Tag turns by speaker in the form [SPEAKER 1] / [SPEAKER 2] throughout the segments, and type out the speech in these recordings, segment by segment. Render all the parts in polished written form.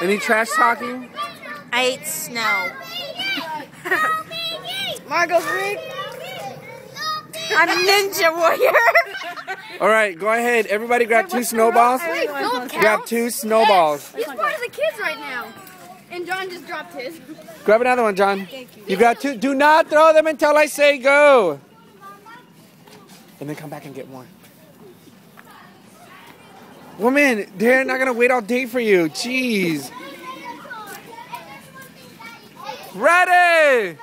[SPEAKER 1] Any trash talking?
[SPEAKER 2] I ate snow.
[SPEAKER 3] Margot's weak.
[SPEAKER 2] I'm Ninja Warrior.
[SPEAKER 1] All right, go ahead. Everybody grab 2 snowballs.
[SPEAKER 3] Wait, Philip
[SPEAKER 1] Grab
[SPEAKER 3] counts.
[SPEAKER 1] 2 snowballs.
[SPEAKER 3] He's part of the kids right now. And John just dropped his.
[SPEAKER 1] Grab another one, John. You got 2. Do not throw them until I say go. And then come back and get more. Woman, they're not going to wait all day for you. Jeez. Ready,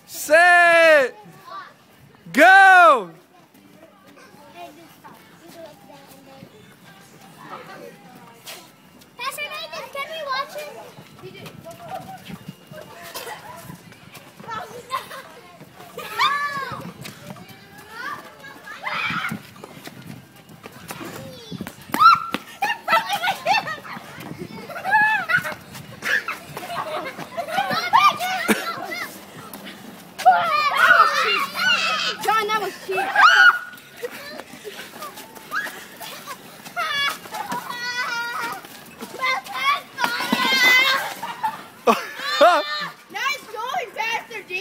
[SPEAKER 1] set, go.
[SPEAKER 4] Pastor Nathan, can we watch it?
[SPEAKER 3] John, that was cheap. Nice going, Pastor G.